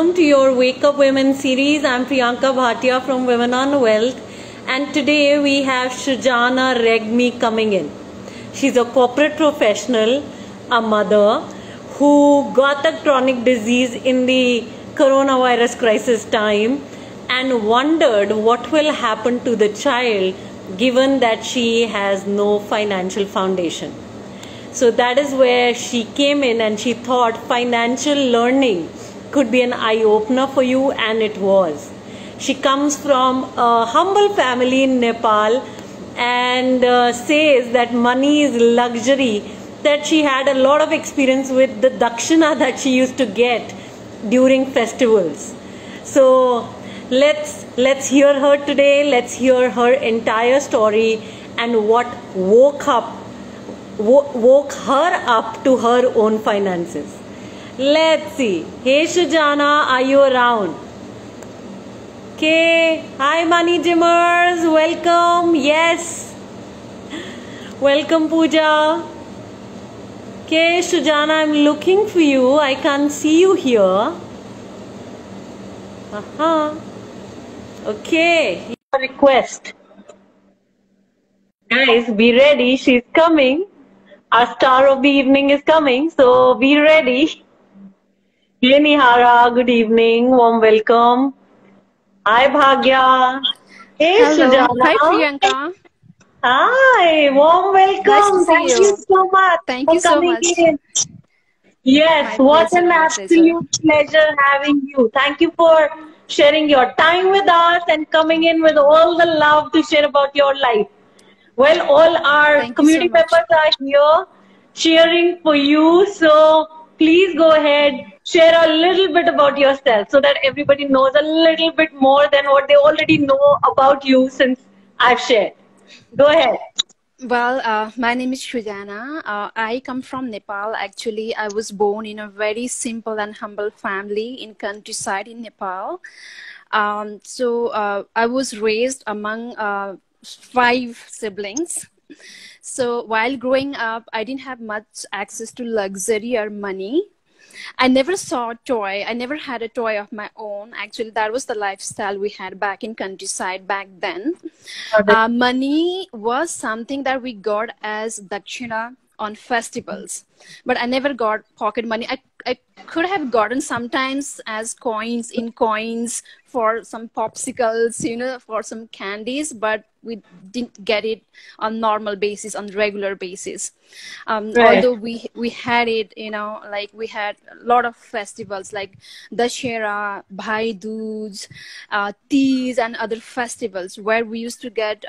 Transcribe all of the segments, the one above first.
Welcome to your Wake Up Women series. I'm Priyanka Bhatia from Women on Wealth, and today we have Shujana Regmi coming in. She's a corporate professional, a mother who got a chronic disease in the coronavirus crisis time and wondered what will happen to the child given that she has no financial foundation. So that is where she came in and she thought financial learning could be an eye-opener for you, and it was. She comes from a humble family in Nepal and says that money is luxury, that she had a lot of experience with the dakshina that she used to get during festivals. So let's hear her today. Let's hear her entire story and what woke her up to her own finances. Let's see. Hey Shujana, are you around? Okay. Hi Money Jimmers. Welcome. Yes. Welcome Pooja. Okay Shujana, I'm looking for you. I can't see you here. Okay. Your request. Guys, be ready. She's coming. Our star of the evening is coming. So be ready. Hey Nihara, good evening, warm welcome. Hi Bhagya. Hey Hello. Shujana. Hi Priyanka. Hi, warm welcome. Nice to see Thank you so much Thank for you so coming much. in. Yes, My what pleasure, an my pleasure. absolute pleasure having you. Thank you for sharing your time with us and coming in with all the love to share about your life. Well, all our Thank you so community much. members are here cheering for you. So please go ahead, share a little bit about yourself so that everybody knows a little bit more than what they already know about you since I've shared. Go ahead. Well, my name is Shujana. I come from Nepal. Actually, I was born in a very simple and humble family in countryside in Nepal. I was raised among 5 siblings. So while growing up, I didn't have much access to luxury or money. I never saw a toy. I never had a toy of my own. Actually, that was the lifestyle we had back in countryside back then. Money was something that we got as dakshina on festivals, but I never got pocket money. I could have gotten sometimes as coins for some popsicles, for some candies, but we didn't get it on normal basis, on regular basis. Right. Although we had it, like we had a lot of festivals like Dashera, Bhai Dooj, Tees, and other festivals where we used to get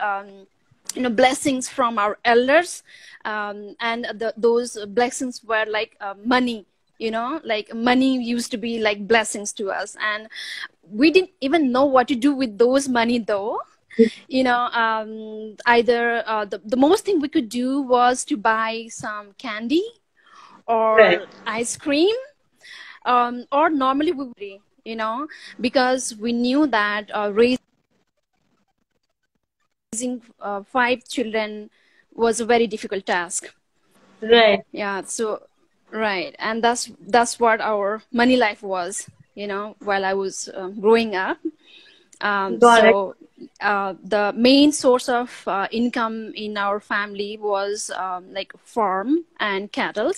blessings from our elders, and those blessings were like money. Like money used to be like blessings to us, and we didn't even know what to do with those money though. Either the most thing we could do was to buy some candy or Right. ice cream, or normally we would, because we knew that raising 5 children was a very difficult task. Right. Yeah, so right, and that's what our money life was, while I was growing up. Got it. The main source of income in our family was like farm and cattle.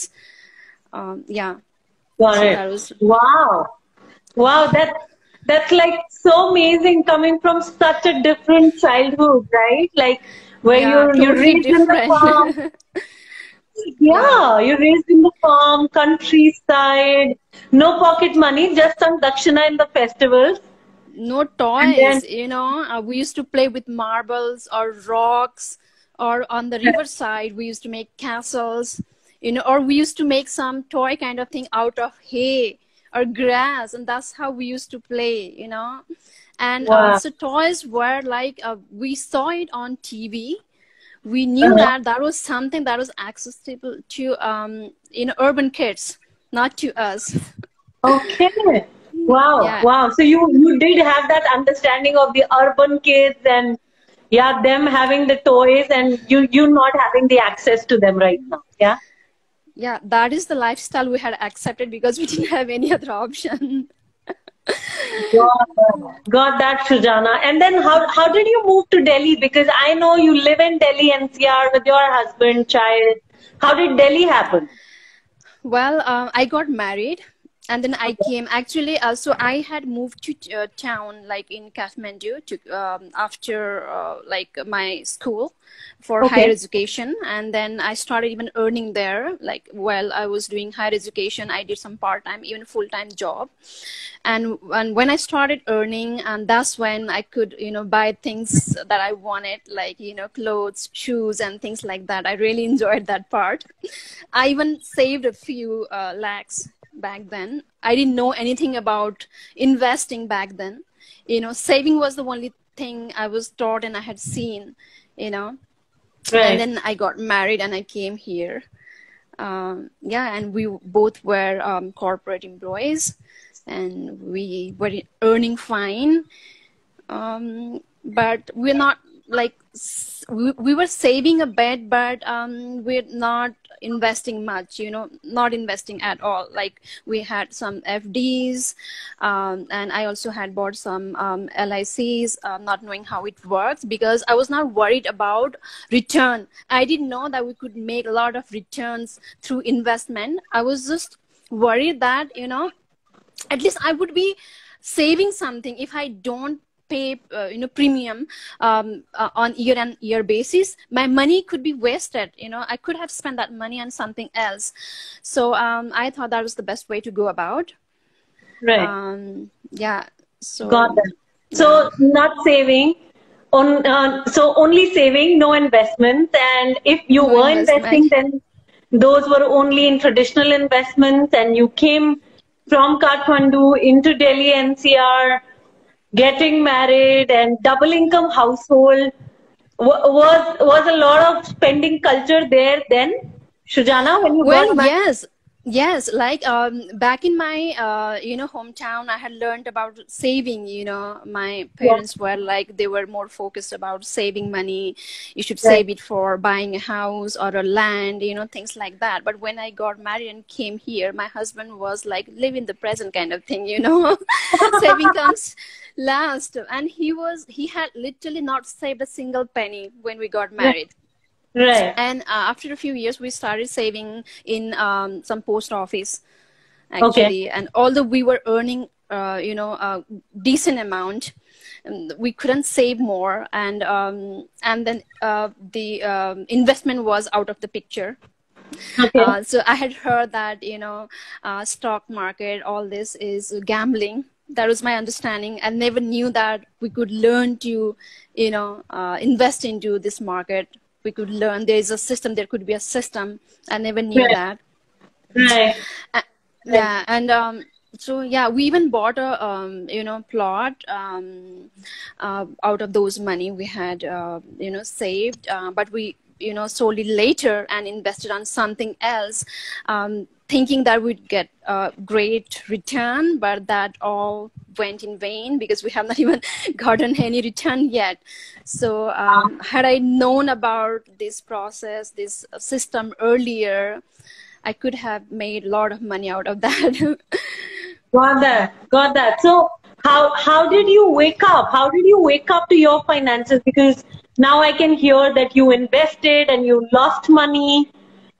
Yeah, Got so it. that was Wow. Wow, that's like so amazing coming from such a different childhood, right? Like where yeah, you're totally raised in the farm. different. Yeah, Yeah, you're raised in the farm, countryside, no pocket money, just some dakshina in the festivals. no And then toys. We used to play with marbles or rocks, or on the riverside we used to make castles, or we used to make some toy kind of thing out of hay or grass, and that's how we used to play. And wow. so toys were like, we saw it on TV. We knew Uh-huh. that was something that was accessible to urban kids, not to us. Okay. Wow, Yeah, wow. So you did have that understanding of the urban kids and yeah, them having the toys and you not having the access to them right now. Yeah. yeah, that is the lifestyle we had accepted because we didn't have any other option. Got that, Shujana. And then how did you move to Delhi? Because I know you live in Delhi NCR with your husband, child. How did Delhi happen? Well, I got married and then I came. Actually, so I had moved to town like in Kathmandu to, after like my school for higher Okay. education. And then I started even earning there. Like while I was doing higher education, I did some part-time, even full-time job. And when I started earning, and that's when I could, buy things that I wanted, like, clothes, shoes, and things like that. I really enjoyed that part. I even saved a few lakhs back then. I didn't know anything about investing back then. Saving was the only thing I was taught and I had seen, and Right. then I got married and I came here. Yeah, and we both were corporate employees and we were earning fine. But we're not like, we were saving a bit, but we're not investing much, not investing at all. Like we had some FDs, and I also had bought some LICs, not knowing how it works, because I was not worried about return. I didn't know that we could make a lot of returns through investment. I was just worried that, at least I would be saving something if I don't pay premium on year basis. My money could be wasted. I could have spent that money on something else. So I thought that was the best way to go about. Right. Yeah. So Got that. yeah. So not saving, so only saving, no investments. And if you No were investment. investing, then those were only in traditional investments. And you came from Kathmandu into Delhi NCR, getting married, and double income household. Was a lot of spending culture there then, Shujana, when you Well, got married? yes. Like back in my hometown, I had learned about saving. My Yeah. parents were like, they were more focused about saving money. You should Right. save it for buying a house or a land, things like that. But when I got married and came here, my husband was like, live in the present kind of thing. Saving comes last, and he had literally not saved a single penny when we got Right. married. Right. And after a few years, we started saving in some post office, Okay. actually. And although we were earning, a decent amount, we couldn't save more. And then the investment was out of the picture. Okay. So I had heard that, stock market, all this is gambling. That was my understanding. I never knew that we could learn to, invest into this market. We could learn there is a system, there could be a system. I never knew Right. that. Right. Uh, Right. yeah, and so yeah, we even bought a plot out of those money we had saved, but we sold it later and invested on something else, thinking that we'd get a great return, but that all went in vain because we have not even gotten any return yet. So had I known about this process, this system earlier, I could have made a lot of money out of that. Got that. Got that. So how did you wake up? How did you wake up to your finances? Because now I can hear that you invested and you lost money.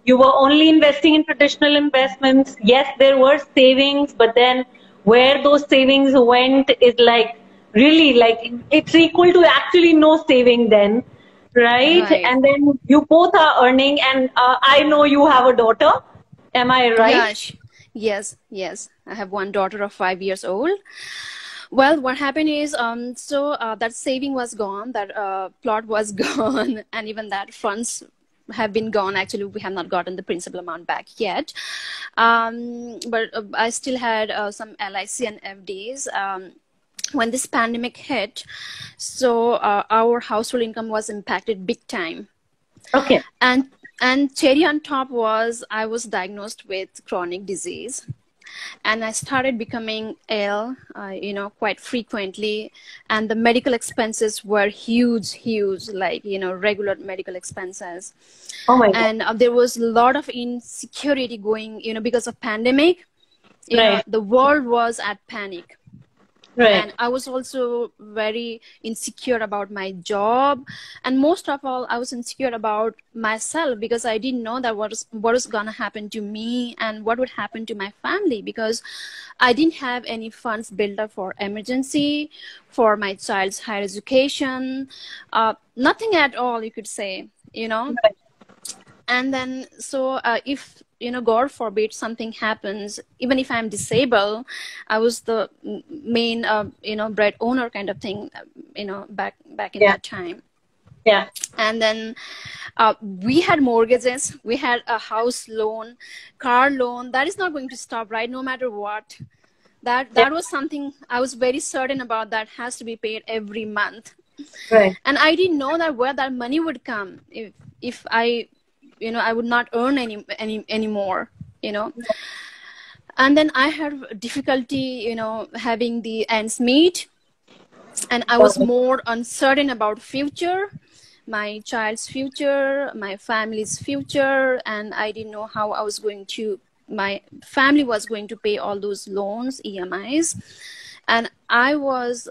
You were only investing in traditional investments. Yes, there were savings, but then where those savings went is like really like it's equal to actually no saving then, right? Right. And then you both are earning, and I know you have a daughter. Am I Yeah. right? Yes. I have one daughter of 5 years old. Well, what happened is, that saving was gone, that plot was gone, and even that funds have been gone. Actually, we have not gotten the principal amount back yet. But I still had some LIC and FDs. When this pandemic hit, so our household income was impacted big time. Okay. And cherry on top was I was diagnosed with chronic disease, and I started becoming ill, quite frequently, and the medical expenses were huge, like regular medical expenses, Oh my God. and there was a lot of insecurity going, because of pandemic. Right. The world was at panic. Right. And I was also very insecure about my job, and most of all I was insecure about myself, because I didn't know that what was gonna happen to me and what would happen to my family, because I didn't have any funds built up for emergency, for my child's higher education, nothing at all, you could say, you know. Right. And then so if, you know, God forbid something happens, even if I'm disabled, I was the main you know, bread owner kind of thing, you know, back in Yeah. that time. Yeah. And then we had mortgages, we had a house loan, car loan, that is not going to stop, right? No matter what, that was something I was very certain about, that has to be paid every month. Right. And I didn't know that where that money would come if I, you know, I would not earn any more, you know. And then I had difficulty, you know, having the ends meet, and I was more uncertain about future, my child's future, my family's future, and I didn't know how I was going to, my family was going to pay all those loans, EMIs. And I was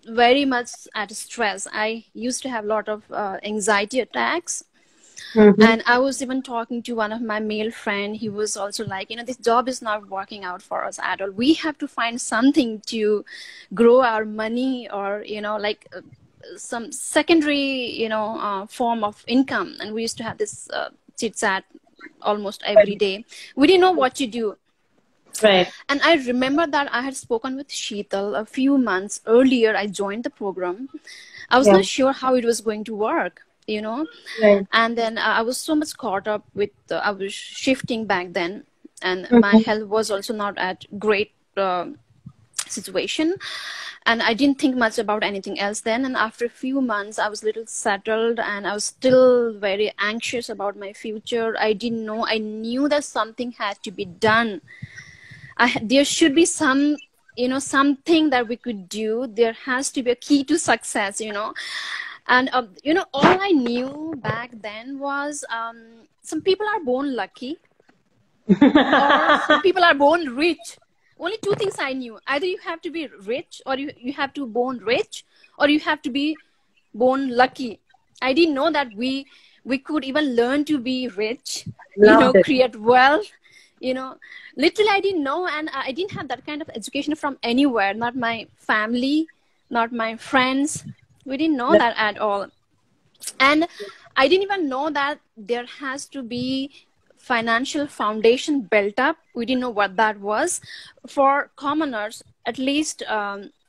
very much at stress. I used to have a lot of anxiety attacks. Mm-hmm. And I was even talking to one of my male friend. He was also like, you know, this job is not working out for us at all. We have to find something to grow our money, or, you know, like some secondary, you know, form of income. And we used to have this chit chat almost every day. We didn't know what to do. Right. And I remember that I had spoken with Sheetal a few months earlier. I joined the program. I was not sure how it was going to work, you know. Right. And then I was so much caught up with, I was shifting back then, and Mm-hmm. my health was also not at great situation. And I didn't think much about anything else then. And after a few months, I was a little settled, and I was still very anxious about my future. I didn't know. I knew that something had to be done. There should be some, you know, something that we could do. There has to be a key to success, you know. And, you know, all I knew back then was some people are born lucky, or some people are born rich. Only two things I knew. Either you have to be rich, or you have to born rich, or you have to be born lucky. I didn't know that we could even learn to be rich, you know, create wealth, you know. Literally, I didn't know, and I didn't have that kind of education from anywhere. Not my family, not my friends. We didn't know that at all. And I didn't even know that there has to be financial foundation built up. We didn't know what that was. For commoners, at least,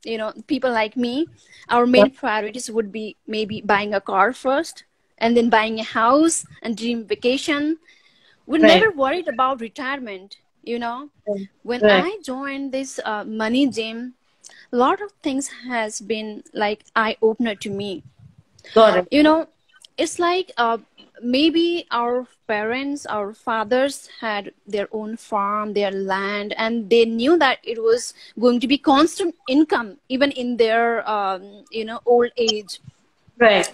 you know, people like me, our main priorities would be maybe buying a car first, and then buying a house and dream vacation. We never worried about retirement, you know. When I joined this money gym, a lot of things has been like eye-opener to me. Got it. You know, it's like maybe our parents, our fathers had their own farm, their land, and they knew that it was going to be constant income even in their, you know, old age. Right.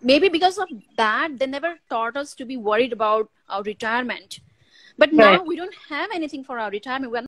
Maybe because of that, they never taught us to be worried about our retirement. But now we don't have anything for our retirement. We're